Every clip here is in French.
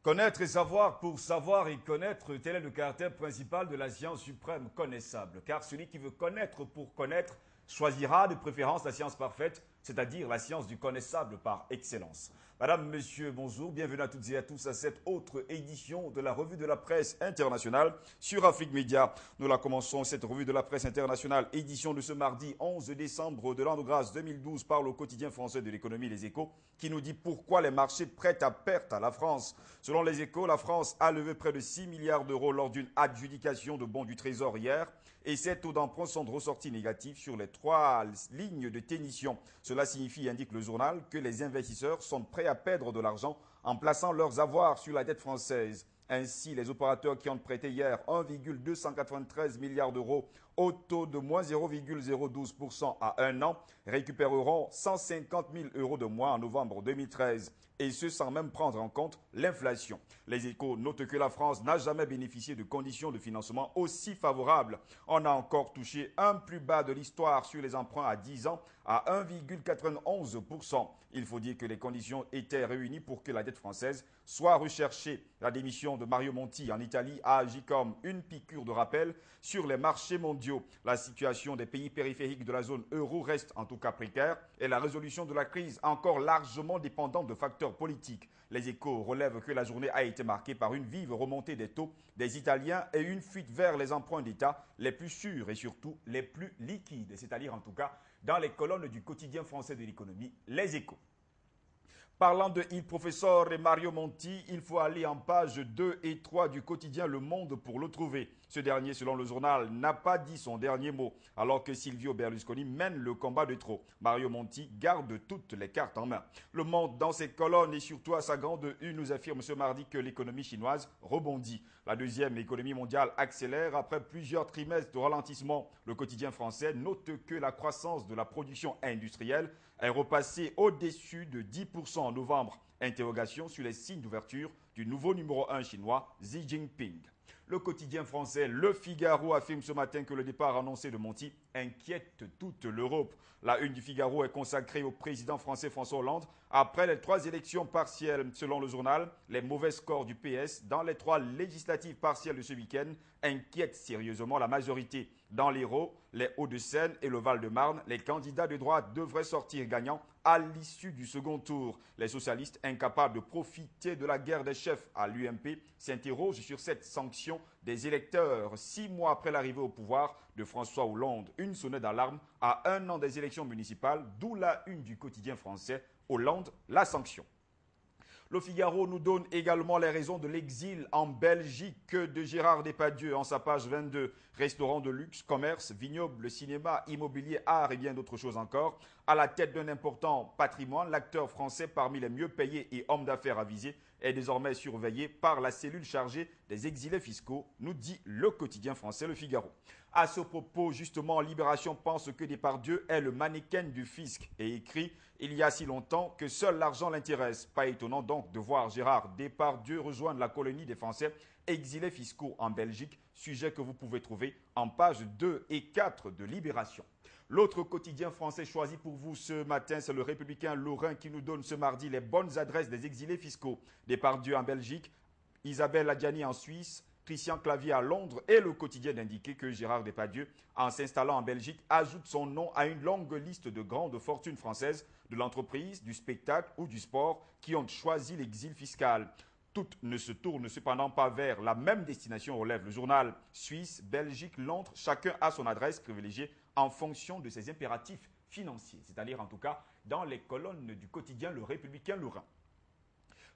Connaître et savoir pour savoir et connaître, tel est le caractère principal de la science suprême connaissable. Car celui qui veut connaître pour connaître choisira de préférence la science parfaite, c'est-à-dire la science du connaissable par excellence. Madame, Monsieur, bonjour, bienvenue à toutes et à tous à cette autre édition de la revue de la presse internationale sur Afrique Média. Nous la commençons, cette revue de la presse internationale, édition de ce mardi 11 décembre de l'an de grâce 2012 par le quotidien français de l'économie Les Échos, qui nous dit pourquoi les marchés prêtent à perte à la France. Selon Les Échos, la France a levé près de 6 milliards d'euros lors d'une adjudication de bons du Trésor hier et ses taux d'emprunt sont ressortis négatifs sur les trois lignes de tension. Cela signifie, indique le journal, que les investisseurs sont prêts à perdre de l'argent en plaçant leurs avoirs sur la dette française. Ainsi, les opérateurs qui ont prêté hier 1,293 milliards d'euros au taux de moins 0,012% à un an récupéreront 150 000 euros de moins en novembre 2013. Et ce sans même prendre en compte l'inflation. Les Échos notent que la France n'a jamais bénéficié de conditions de financement aussi favorables. On a encore touché un plus bas de l'histoire sur les emprunts à 10 ans à 1,91%. Il faut dire que les conditions étaient réunies pour que la dette française soit recherchée. La démission de Mario Monti en Italie a agi comme une piqûre de rappel sur les marchés mondiaux. La situation des pays périphériques de la zone euro reste en tout cas précaire et la résolution de la crise encore largement dépendante de facteurs politiques. Les Échos relèvent que la journée a été marquée par une vive remontée des taux des Italiens et une fuite vers les emprunts d'État les plus sûrs et surtout les plus liquides, c'est-à-dire en tout cas dans les colonnes du quotidien français de l'économie, Les Échos. Parlant de Il Professeur et Mario Monti, il faut aller en page 2 et 3 du quotidien Le Monde pour le trouver. Ce dernier, selon le journal, n'a pas dit son dernier mot, alors que Silvio Berlusconi mène le combat de trop. Mario Monti garde toutes les cartes en main. Le Monde, dans ses colonnes et surtout à sa grande une, nous affirme ce mardi que l'économie chinoise rebondit. La deuxième économie mondiale accélère après plusieurs trimestres de ralentissement. Le quotidien français note que la croissance de la production industrielle est repassée au-dessus de 10% en novembre. Interrogation sur les signes d'ouverture du nouveau numéro 1 chinois, Xi Jinping. Le quotidien français Le Figaro affirme ce matin que le départ annoncé de Monti inquiète toute l'Europe. La une du Figaro est consacrée au président français François Hollande après les 3 élections partielles. Selon le journal, les mauvais scores du PS dans les 3 législatives partielles de ce week-end inquiètent sérieusement la majorité. Dans l'Hérault, les Hauts-de-Seine et le Val-de-Marne, les candidats de droite devraient sortir gagnants à l'issue du second tour. Les socialistes, incapables de profiter de la guerre des chefs à l'UMP, s'interrogent sur cette sanction des électeurs 6 mois après l'arrivée au pouvoir de François Hollande. Une sonnette d'alarme à un an des élections municipales, d'où la une du quotidien français Hollande, la sanction. Le Figaro nous donne également les raisons de l'exil en Belgique de Gérard Depardieu en sa page 22. Restaurant de luxe, commerce, vignoble, cinéma, immobilier, art et bien d'autres choses encore. À la tête d'un important patrimoine, l'acteur français parmi les mieux payés et hommes d'affaires avisés est désormais surveillé par la cellule chargée des exilés fiscaux, nous dit le quotidien français Le Figaro. À ce propos, justement, Libération pense que Depardieu est le mannequin du fisc et écrit « Il y a si longtemps que seul l'argent l'intéresse ». Pas étonnant donc de voir Gérard Depardieu rejoindre la colonie des Français exilés fiscaux en Belgique, sujet que vous pouvez trouver en pages 2 et 4 de Libération. L'autre quotidien français choisi pour vous ce matin, c'est le Républicain Lorrain qui nous donne ce mardi les bonnes adresses des exilés fiscaux. Depardieu en Belgique, Isabelle Adjani en Suisse, Christian Clavier à Londres et le quotidien d'indiquer que Gérard Depardieu, en s'installant en Belgique, ajoute son nom à une longue liste de grandes fortunes françaises de l'entreprise, du spectacle ou du sport qui ont choisi l'exil fiscal. Toutes ne se tournent cependant pas vers la même destination, relève le journal. Suisse, Belgique, Londres, chacun a son adresse privilégiée en fonction de ses impératifs financiers, c'est-à-dire en tout cas dans les colonnes du quotidien Le Républicain Lorrain.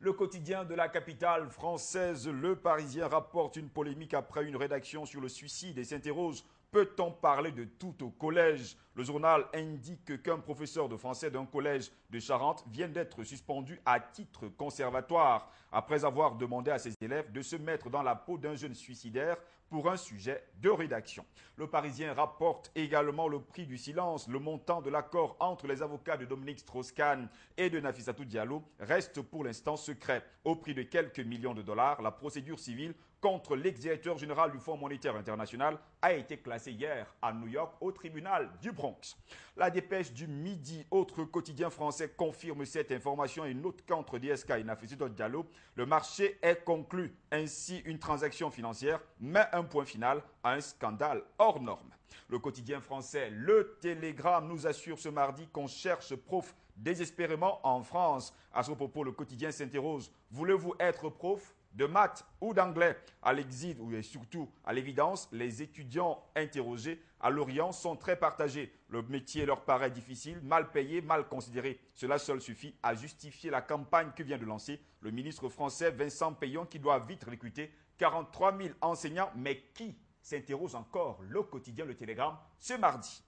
Le quotidien de la capitale française, Le Parisien, rapporte une polémique après une rédaction sur le suicide et s'interroge. Peut-on parler de tout au collège? Le journal indique qu'un professeur de français d'un collège de Charente vient d'être suspendu à titre conservatoire après avoir demandé à ses élèves de se mettre dans la peau d'un jeune suicidaire pour un sujet de rédaction. Le Parisien rapporte également le prix du silence. Le montant de l'accord entre les avocats de Dominique Strauss-Kahn et de Nafissatou Diallo reste pour l'instant secret. Au prix de quelques millions de dollars, la procédure civile contre l'ex-directeur général du Fonds monétaire international a été classée hier à New York au tribunal du Bronx. La dépêche du Midi, autre quotidien français, confirme cette information et note qu'entre DSK et Nafissatou Diallo, le marché est conclu. Ainsi, une transaction financière met un point final à un scandale hors norme. Le quotidien français Le Télégramme nous assure ce mardi qu'on cherche prof désespérément en France. À ce propos, le quotidien s'interroge. Voulez-vous être prof de maths ou d'anglais? À l'exil ou surtout à l'évidence, les étudiants interrogés à Lorient sont très partagés. Le métier leur paraît difficile, mal payé, mal considéré. Cela seul suffit à justifier la campagne que vient de lancer le ministre français Vincent Payon qui doit vite recruter 43 000 enseignants. Mais qui s'interroge encore? Le quotidien Le Télégramme ce mardi.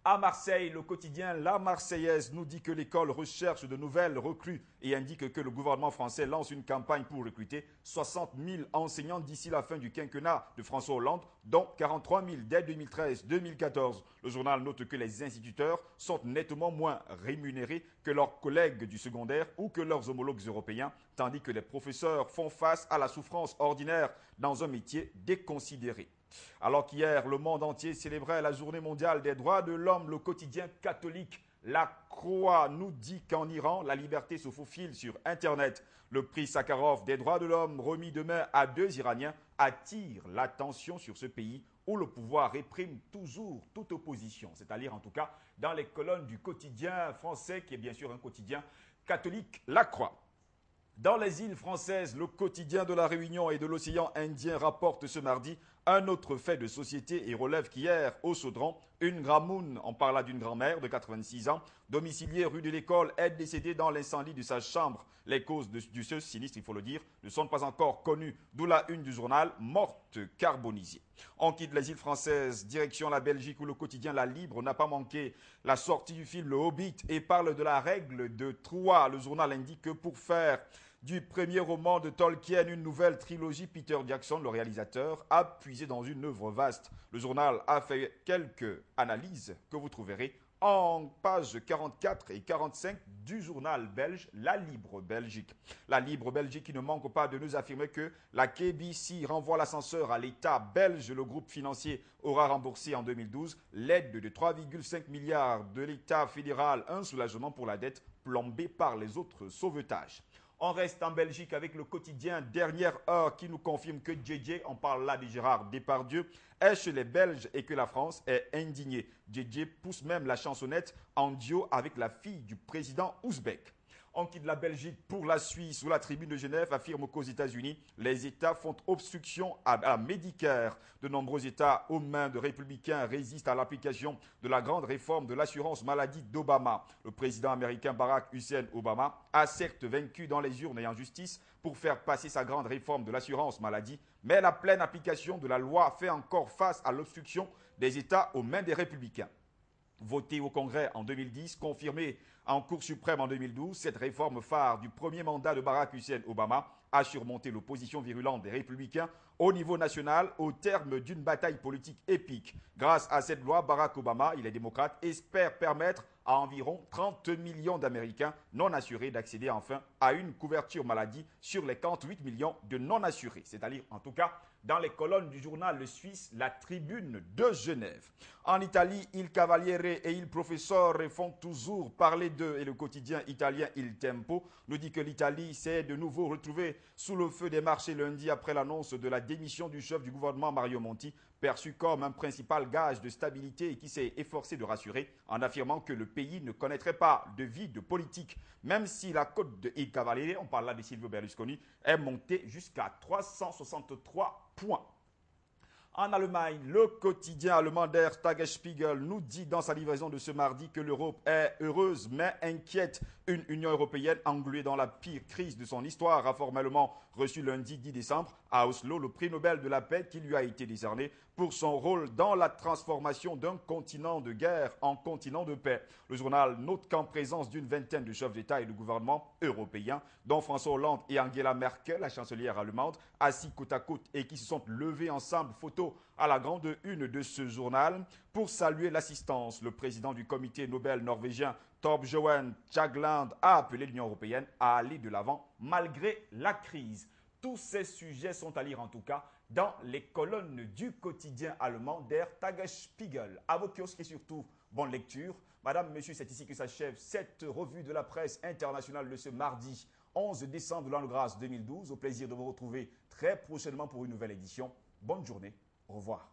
À Marseille, le quotidien La Marseillaise nous dit que l'école recherche de nouvelles recrues et indique que le gouvernement français lance une campagne pour recruter 60 000 enseignants d'ici la fin du quinquennat de François Hollande, dont 43 000 dès 2013-2014. Le journal note que les instituteurs sont nettement moins rémunérés que leurs collègues du secondaire ou que leurs homologues européens, tandis que les professeurs font face à la souffrance ordinaire dans un métier déconsidéré. Alors qu'hier, le monde entier célébrait la journée mondiale des droits de l'homme, le quotidien catholique La Croix nous dit qu'en Iran, la liberté se faufile sur Internet. Le prix Sakharov des droits de l'homme remis demain à 2 Iraniens attire l'attention sur ce pays où le pouvoir réprime toujours toute opposition. C'est à dire en tout cas dans les colonnes du quotidien français qui est bien sûr un quotidien catholique La Croix. Dans les îles françaises, le quotidien de la Réunion et de l'océan Indien rapporte ce mardi un autre fait de société et relève qu'hier, au Chaudron, une gramoune, on parla d'une grand-mère de 86 ans, domiciliée rue de l'École, est décédée dans l'incendie de sa chambre. Les causes de ce sinistre, il faut le dire, ne sont pas encore connues, d'où la une du journal, morte carbonisée. On quitte les îles françaises, direction la Belgique où le quotidien La Libre n'a pas manqué la sortie du film Le Hobbit et parle de la règle de 3. Le journal indique que pour faire du premier roman de Tolkien, une nouvelle trilogie, Peter Jackson, le réalisateur, a puisé dans une œuvre vaste. Le journal a fait quelques analyses que vous trouverez en pages 44 et 45 du journal belge La Libre Belgique. La Libre Belgique qui ne manque pas de nous affirmer que la KBC renvoie l'ascenseur à l'État belge. Le groupe financier aura remboursé en 2012 l'aide de 3,5 milliards de l'État fédéral, un soulagement pour la dette plombée par les autres sauvetages. On reste en Belgique avec le quotidien Dernière Heure qui nous confirme que JJ, on parle là de Gérard Depardieu, est chez les Belges et que la France est indignée. JJ pousse même la chansonnette en duo avec la fille du président ouzbek. On quitte la Belgique pour la Suisse où la tribune de Genève affirme qu'aux États-Unis, les États font obstruction à la Medicare. De nombreux États aux mains de républicains résistent à l'application de la grande réforme de l'assurance maladie d'Obama. Le président américain Barack Hussein Obama a certes vaincu dans les urnes et en justice pour faire passer sa grande réforme de l'assurance maladie, mais la pleine application de la loi fait encore face à l'obstruction des États aux mains des républicains. Votée au Congrès en 2010, confirmée en Cour suprême en 2012, cette réforme phare du premier mandat de Barack Hussein Obama a surmonté l'opposition virulente des républicains au niveau national au terme d'une bataille politique épique. Grâce à cette loi, Barack Obama, il est démocrate, espère permettre à environ 30 millions d'Américains non assurés d'accéder enfin à une couverture maladie sur les 48 millions de non assurés. C'est-à-dire en tout cas dans les colonnes du journal Le Suisse, La Tribune de Genève. En Italie, Il Cavaliere et Il Professore font toujours parler d'eux et le quotidien italien Il Tempo nous dit que l'Italie s'est de nouveau retrouvée sous le feu des marchés lundi après l'annonce de la démission du chef du gouvernement Mario Monti, perçu comme un principal gage de stabilité et qui s'est efforcé de rassurer en affirmant que le pays ne connaîtrait pas de vide politique, même si la cote de Il Cavaliere, on parle là de Silvio Berlusconi, est montée jusqu'à 363 points. En Allemagne, le quotidien allemand Der Tagesspiegel nous dit dans sa livraison de ce mardi que l'Europe est heureuse mais inquiète. Une Union européenne engluée dans la pire crise de son histoire a formellement reçu lundi 10 décembre à Oslo le prix Nobel de la paix qui lui a été décerné pour son rôle dans la transformation d'un continent de guerre en continent de paix. Le journal note qu'en présence d'une vingtaine de chefs d'État et de gouvernement européens, dont François Hollande et Angela Merkel, la chancelière allemande, assis côte à côte et qui se sont levés ensemble, photo à la grande une de ce journal, pour saluer l'assistance. Le président du comité Nobel norvégien, Thorbjørn Jagland, a appelé l'Union européenne à aller de l'avant malgré la crise. Tous ces sujets sont à lire en tout cas dans les colonnes du quotidien allemand Der Tagesspiegel. À vos kiosques et surtout, bonne lecture. Madame, monsieur, c'est ici que s'achève cette revue de la presse internationale de ce mardi 11 décembre de l'an de grâce 2012. Au plaisir de vous retrouver très prochainement pour une nouvelle édition. Bonne journée, au revoir.